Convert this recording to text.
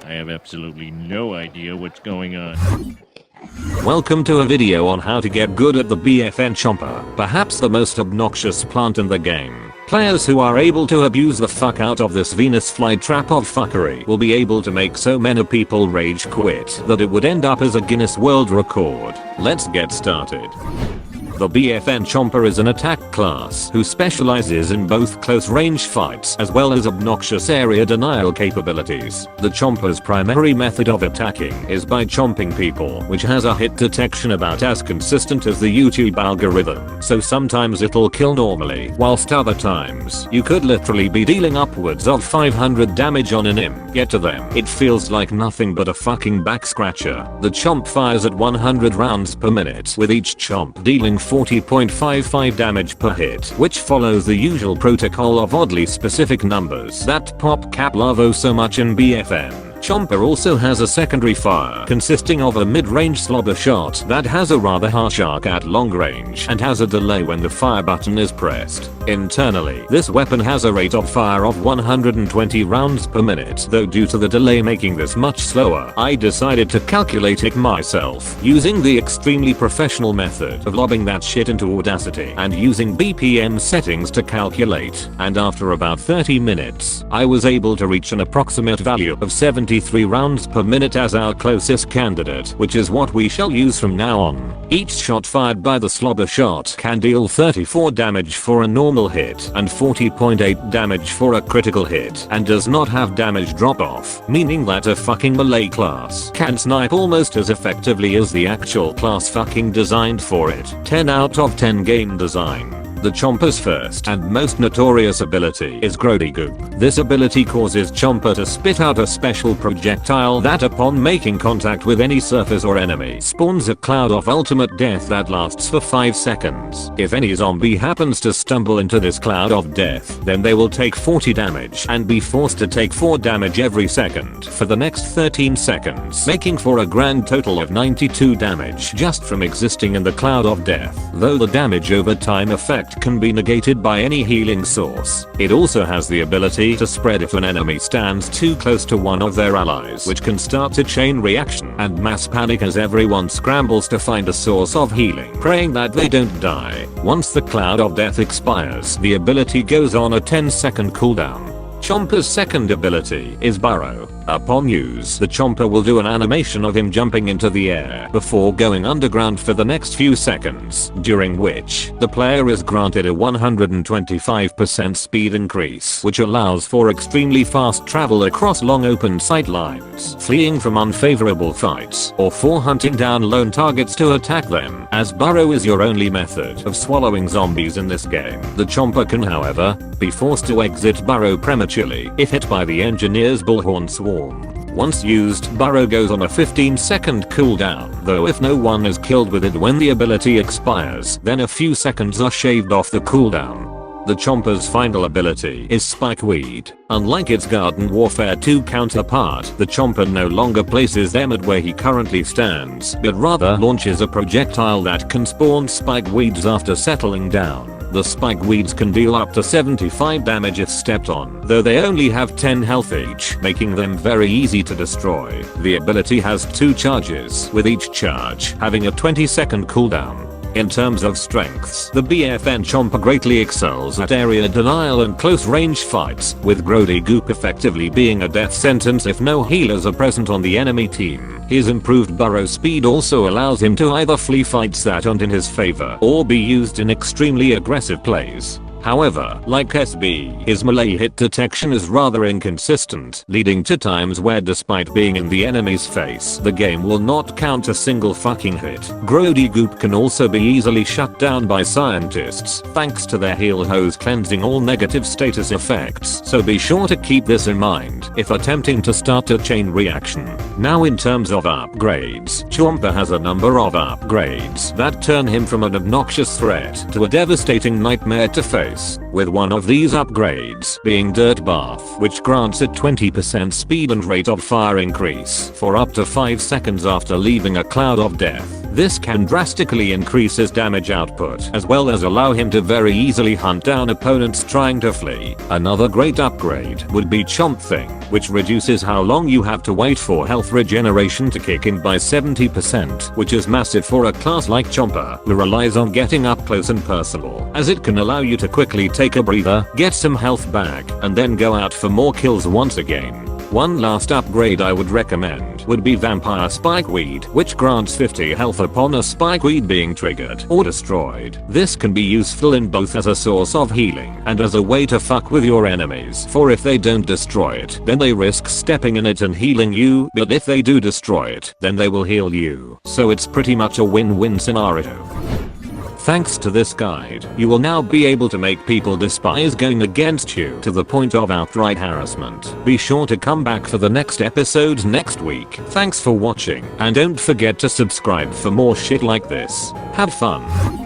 I have absolutely no idea what's going on. Welcome to a video on how to get good at the BFN Chomper, perhaps the most obnoxious plant in the game. Players who are able to abuse the fuck out of this Venus flytrap of fuckery will be able to make so many people rage quit that it would end up as a Guinness World Record. Let's get started. The BFN Chomper is an attack class who specializes in both close range fights as well as obnoxious area denial capabilities. The Chomper's primary method of attacking is by chomping people, which has a hit detection about as consistent as the YouTube algorithm, so sometimes it'll kill normally, whilst other times you could literally be dealing upwards of 500 damage on an imp. Get to them, it feels like nothing but a fucking back scratcher. The chomp fires at 100 rounds per minute, with each chomp dealing 40.55 damage per hit, which follows the usual protocol of oddly specific numbers that pop cap love oh so much in BFN. Chomper also has a secondary fire consisting of a mid-range slobber shot that has a rather harsh arc at long range and has a delay when the fire button is pressed. Internally, this weapon has a rate of fire of 120 rounds per minute, though due to the delay making this much slower, I decided to calculate it myself using the extremely professional method of lobbing that shit into Audacity and using BPM settings to calculate, and after about 30 minutes, I was able to reach an approximate value of 73 rounds per minute as our closest candidate, which is what we shall use from now on. Each shot fired by the slobber shot can deal 34 damage for a normal hit and 40.8 damage for a critical hit, and does not have damage drop off, meaning that a fucking melee class can snipe almost as effectively as the actual class fucking designed for it. 10 out of 10 game design. The Chomper's first and most notorious ability is Grody Goop. This ability causes Chomper to spit out a special projectile that upon making contact with any surface or enemy spawns a cloud of ultimate death that lasts for 5 seconds. If any zombie happens to stumble into this cloud of death, then they will take 40 damage and be forced to take 4 damage every second for the next 13 seconds, making for a grand total of 92 damage just from existing in the cloud of death, though the damage over time effect can be negated by any healing source. It also has the ability to spread if an enemy stands too close to one of their allies, which can start a chain reaction and mass panic as everyone scrambles to find a source of healing, praying that they don't die. Once the cloud of death expires, the ability goes on a 10-second cooldown. Chomper's second ability is Burrow. Upon use, the Chomper will do an animation of him jumping into the air before going underground for the next few seconds, during which the player is granted a 125% speed increase, which allows for extremely fast travel across long open sight lines, fleeing from unfavorable fights, or for hunting down lone targets to attack them, as Burrow is your only method of swallowing zombies in this game. The Chomper can, however, be forced to exit Burrow prematurely if hit by the engineer's bullhorn swarm. Once used, Burrow goes on a 15-second cooldown, though if no one is killed with it when the ability expires, then a few seconds are shaved off the cooldown. The Chomper's final ability is Spikeweed. Unlike its Garden Warfare 2 counterpart, the Chomper no longer places them at where he currently stands, but rather launches a projectile that can spawn spikeweeds after settling down. The spikeweeds can deal up to 75 damage if stepped on, though they only have 10 health each, making them very easy to destroy. The ability has 2 charges, with each charge having a 20-second cooldown. In terms of strengths, the BFN Chomper greatly excels at area denial and close range fights, with Grody Goop effectively being a death sentence if no healers are present on the enemy team. His improved burrow speed also allows him to either flee fights that aren't in his favor or be used in extremely aggressive plays. However, like SB, his melee hit detection is rather inconsistent, leading to times where despite being in the enemy's face, the game will not count a single fucking hit. Grody Goop can also be easily shut down by scientists, thanks to their heal hose cleansing all negative status effects, so be sure to keep this in mind if attempting to start a chain reaction. Now in terms of upgrades, Chomper has a number of upgrades that turn him from an obnoxious threat to a devastating nightmare to face, with one of these upgrades being Dirt Bath, which grants a 20% speed and rate of fire increase for up to 5 seconds after leaving a cloud of death. This can drastically increase his damage output as well as allow him to very easily hunt down opponents trying to flee. Another great upgrade would be Chomp Thing, which reduces how long you have to wait for health regeneration to kick in by 70%, which is massive for a class like Chomper, who relies on getting up close and personal, as it can allow you to quickly take a breather, get some health back, and then go out for more kills once again. One last upgrade I would recommend would be Vampire Spikeweed, which grants 50 health upon a Spikeweed being triggered or destroyed. This can be useful in both as a source of healing and as a way to fuck with your enemies, for if they don't destroy it, then they risk stepping in it and healing you, but if they do destroy it, then they will heal you. So it's pretty much a win-win scenario. Thanks to this guide, you will now be able to make people despise going against you to the point of outright harassment. Be sure to come back for the next episode next week. Thanks for watching, and don't forget to subscribe for more shit like this. Have fun.